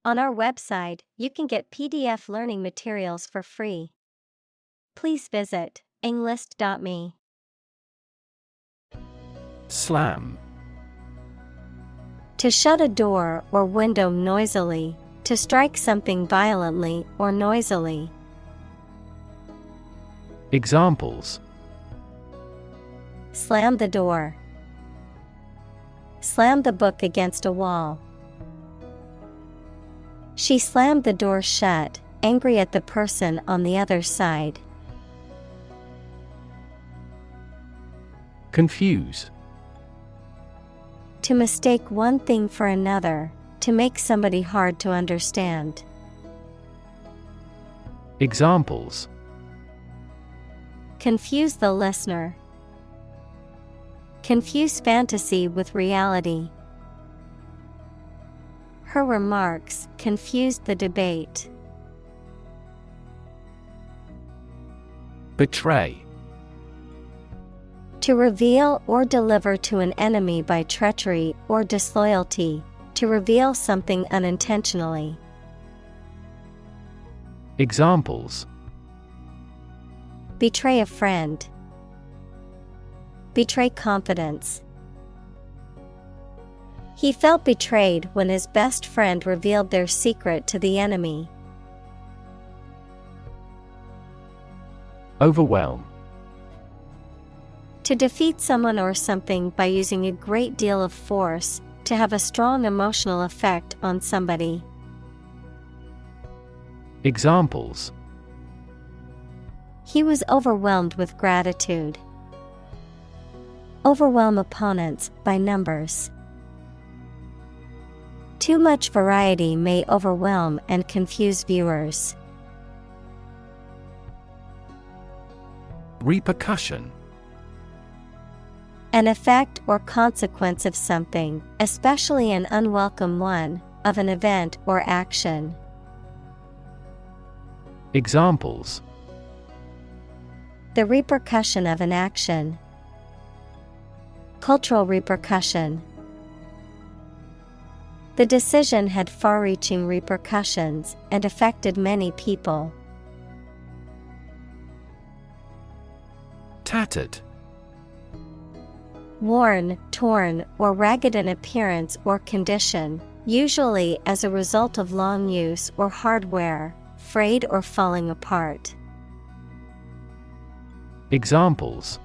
On our website, you can get PDF learning materials for free. Please visit englist.me. Slam. To shut a door or window noisily, to strike something violently or noisily. Examples: Slam the door. Slam the book against a wall. She slammed the door shut, angry at the person on the other side. Confuse. To mistake one thing for another, to make somebody hard to understand. Examples: Confuse the listener. Confuse fantasy with reality. Her remarks confused the debate. Betray. To reveal or deliver to an enemy by treachery or disloyalty, to reveal something unintentionally. Examples: Betray a friend. Betray confidence. He felt betrayed when his best friend revealed their secret to the enemy. Overwhelm. To defeat someone or something by using a great deal of force, to have a strong emotional effect on somebody. Examples: He was overwhelmed with gratitude. Overwhelm opponents by numbers. Too much variety may overwhelm and confuse viewers. Repercussion. An effect or consequence of something, especially an unwelcome one, of an event or action. Examples: The repercussion of an action. Cultural repercussion. The decision had far-reaching repercussions and affected many people. Tattered. Worn, torn, or ragged in appearance or condition, usually as a result of long use or hard wear, frayed or falling apart. Examples: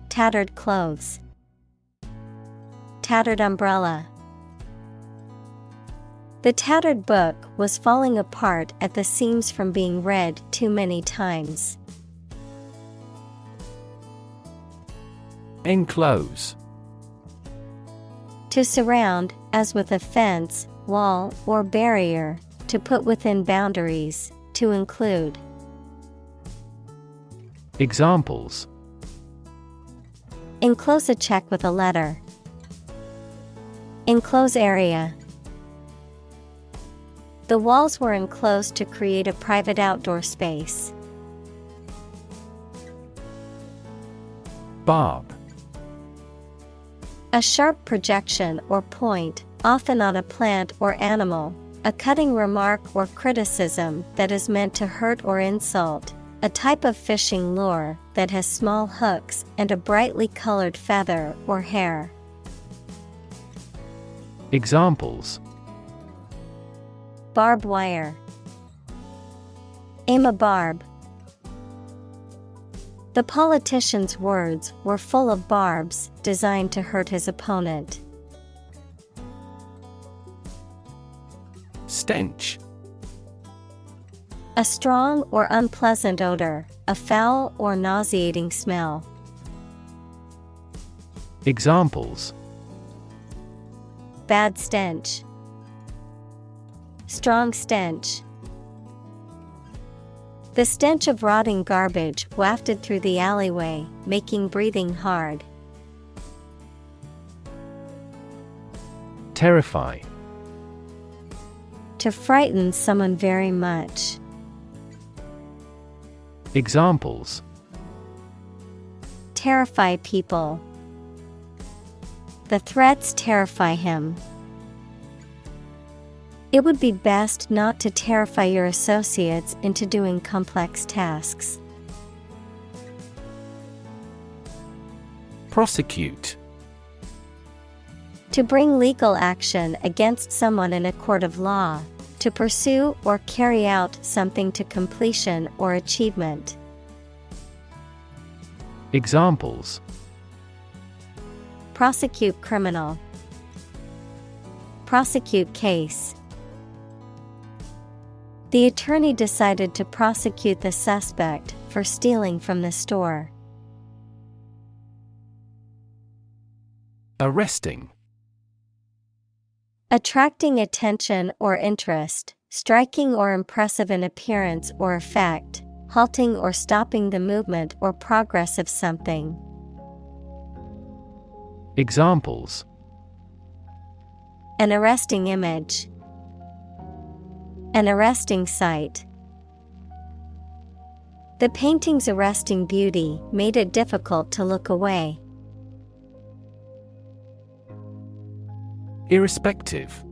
Tattered clothes. Tattered umbrella. The tattered book was falling apart at the seams from being read too many times. Enclose. To surround, as with a fence, wall, or barrier, to put within boundaries, to include. Examples: Enclose a check with a letter. Enclose area. The walls were enclosed to create a private outdoor space. Barb. A sharp projection or point, often on a plant or animal, a cutting remark or criticism that is meant to hurt or insult, a type of fishing lure that has small hooks and a brightly colored feather or hair. Examples: Barbed wire. Aim a barb. The politician's words were full of barbs designed to hurt his opponent. Stench. A strong or unpleasant odor, a foul or nauseating smell. Examples: Bad stench. Strong stench. The stench of rotting garbage wafted through the alleyway, making breathing hard. Terrify. To frighten someone very much. Examples: Terrify people. The threats terrify him. It would be best not to terrify your associates into doing complex tasks. Prosecute. To bring legal action against someone in a court of law, to pursue or carry out something to completion or achievement. Examples: prosecute criminal, prosecute case. The attorney decided to prosecute the suspect for stealing from the store. Arresting. Attracting attention or interest, striking or impressive in appearance or effect, halting or stopping the movement or progress of something. Examples: an arresting image, an arresting sight. The painting's arresting beauty made it difficult to look away. Irrespective.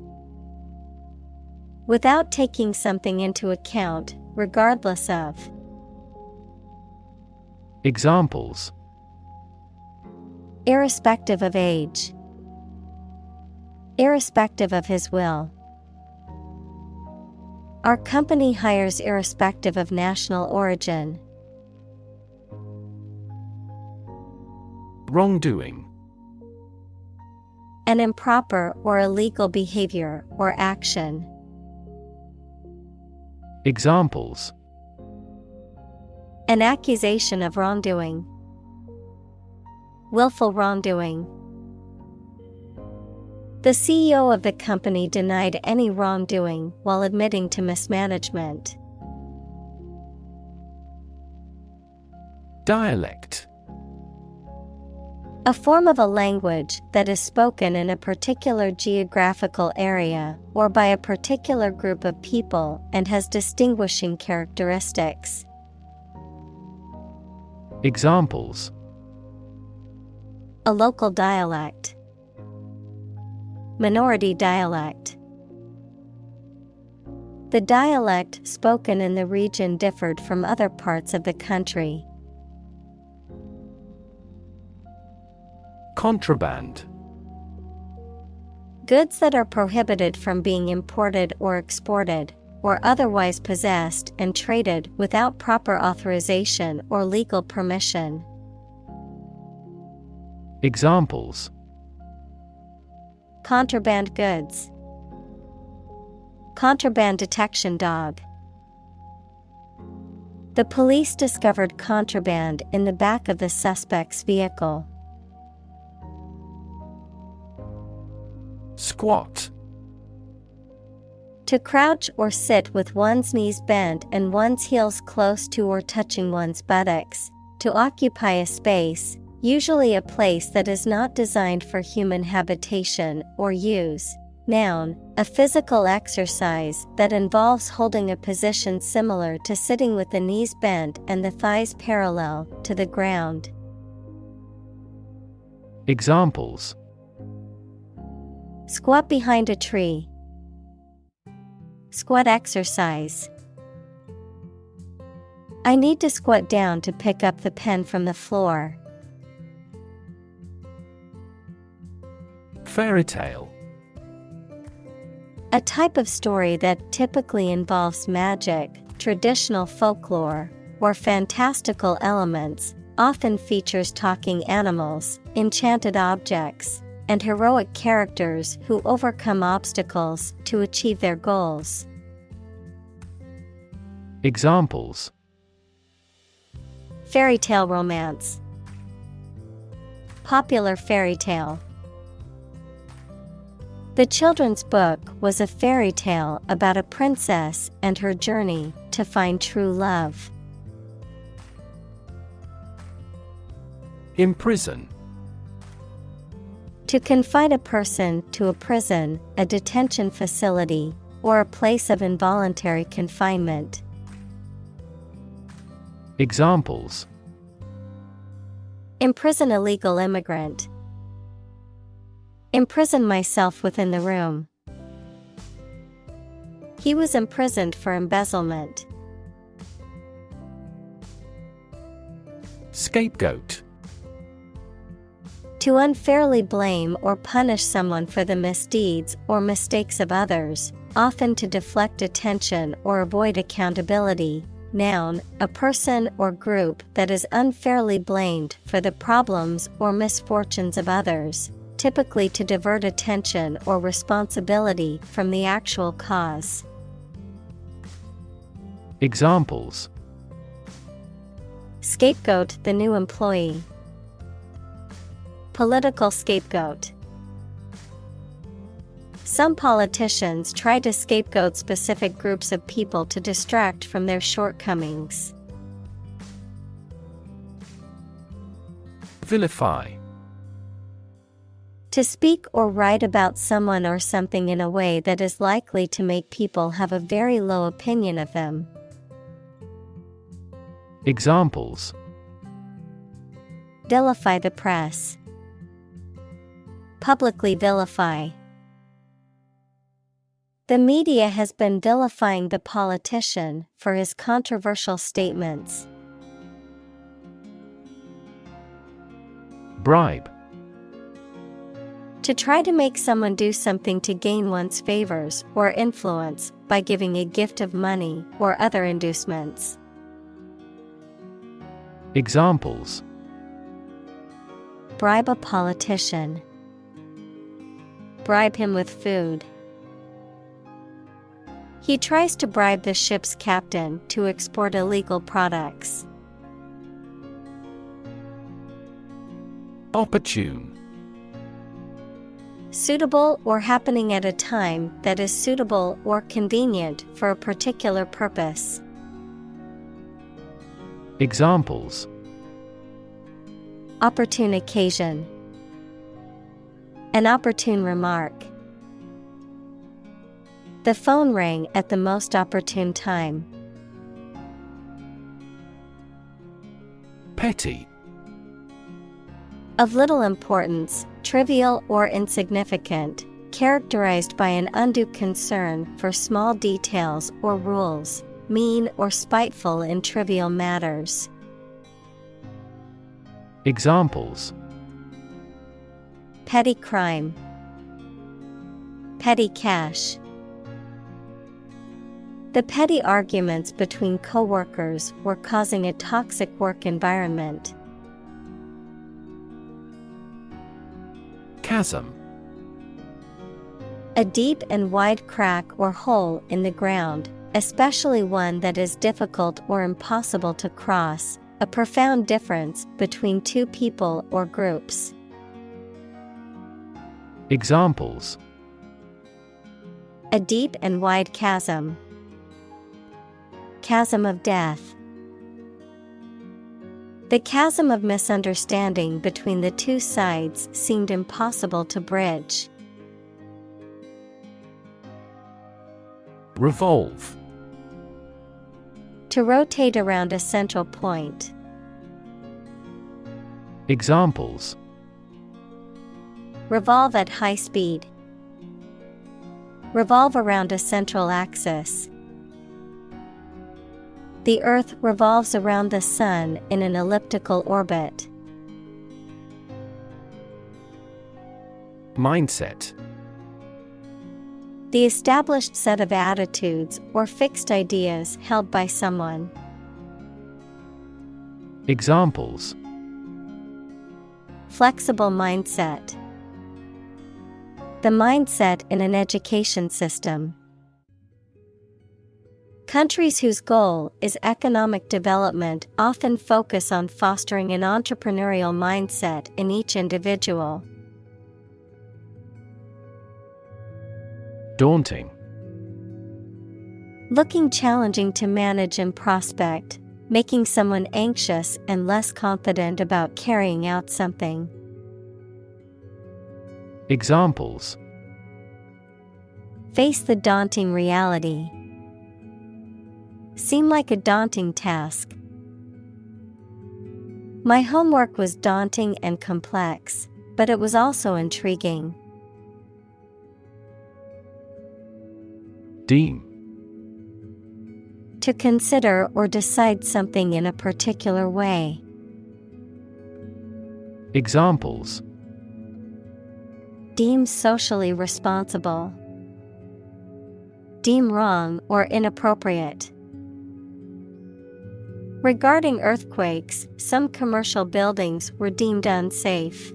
Without taking something into account, regardless of. Examples: irrespective of age, irrespective of his will. Our company hires irrespective of national origin. Wrongdoing. An improper or illegal behavior or action. Examples: an accusation of wrongdoing, willful wrongdoing. The CEO of the company denied any wrongdoing while admitting to mismanagement. Dialect. A form of a language that is spoken in a particular geographical area or by a particular group of people and has distinguishing characteristics. Examples: a local dialect, minority dialect. The dialect spoken in the region differed from other parts of the country. Contraband. Goods that are prohibited from being imported or exported, or otherwise possessed and traded without proper authorization or legal permission. Examples: contraband goods, contraband detection dog. The police discovered contraband in the back of the suspect's vehicle. Squat. To crouch or sit with one's knees bent and one's heels close to or touching one's buttocks. To occupy a space, usually a place that is not designed for human habitation or use. Noun, a physical exercise that involves holding a position similar to sitting with the knees bent and the thighs parallel to the ground. Examples: squat behind a tree, squat exercise. I need to squat down to pick up the pen from the floor. Fairy tale. A type of story that typically involves magic, traditional folklore, or fantastical elements, often features talking animals, enchanted objects, and heroic characters who overcome obstacles to achieve their goals. Examples: fairy tale romance, popular fairy tale. The children's book was a fairy tale about a princess and her journey to find true love. Imprison. To confine a person to a prison, a detention facility, or a place of involuntary confinement. Examples: imprison a legal immigrant, imprison myself within the room. He was imprisoned for embezzlement. Scapegoat. To unfairly blame or punish someone for the misdeeds or mistakes of others, often to deflect attention or avoid accountability. Noun, a person or group that is unfairly blamed for the problems or misfortunes of others, typically to divert attention or responsibility from the actual cause. Examples: Scapegoat the new employee. Political scapegoat. Some politicians try to scapegoat specific groups of people to distract from their shortcomings. Vilify. To speak or write about someone or something in a way that is likely to make people have a very low opinion of them. Examples: Vilify the press. Publicly vilify. The media has been vilifying the politician for his controversial statements. Bribe. To try to make someone do something to gain one's favors or influence by giving a gift of money or other inducements. Examples: Bribe a politician. Bribe him with food. He tries to bribe the ship's captain to export illegal products. Opportune. Suitable or happening at a time that is suitable or convenient for a particular purpose. Examples: Opportune occasion. An opportune remark. The phone rang at the most opportune time. Petty. Of little importance, trivial or insignificant, characterized by an undue concern for small details or rules, mean or spiteful in trivial matters. Examples: Petty crime. Petty cash. The petty arguments between co-workers were causing a toxic work environment. Chasm. A deep and wide crack or hole in the ground, especially one that is difficult or impossible to cross, a profound difference between two people or groups. Examples: A deep and wide chasm. Chasm of death. The chasm of misunderstanding between the two sides seemed impossible to bridge. Revolve. To rotate around a central point. Examples: Revolve at high speed. Revolve around a central axis. The Earth revolves around the Sun in an elliptical orbit. Mindset. The established set of attitudes or fixed ideas held by someone. Examples: Flexible mindset. The mindset in an education system. Countries whose goal is economic development often focus on fostering an entrepreneurial mindset in each individual. Daunting. Looking challenging to manage and prospect, making someone anxious and less confident about carrying out something. Examples: Face the daunting reality. Seem like a daunting task. My homework was daunting and complex, but it was also intriguing. Deem. To consider or decide something in a particular way. Examples: Deem socially responsible. Deem wrong or inappropriate. Regarding earthquakes, some commercial buildings were deemed unsafe.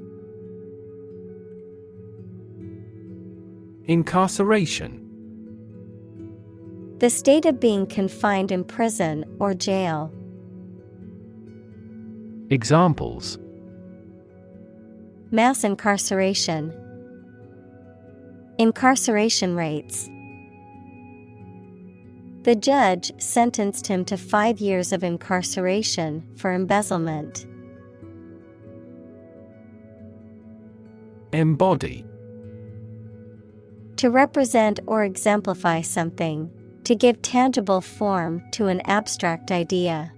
Incarceration. The state of being confined in prison or jail. Examples: Mass incarceration. Incarceration rates. The judge sentenced him to 5 years of incarceration for embezzlement. Embody. To represent or exemplify something. To give tangible form to an abstract idea.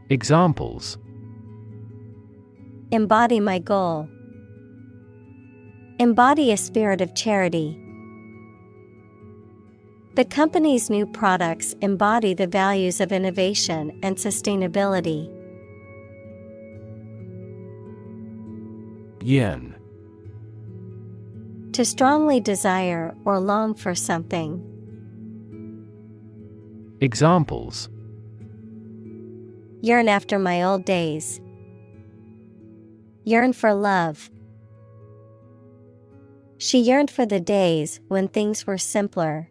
Examples: Embody my goal. Embody a spirit of charity. The company's new products embody the values of innovation and sustainability. Yearn. To strongly desire or long for something. Examples: Yearn after my old days. Yearn for love. She yearned for the days when things were simpler.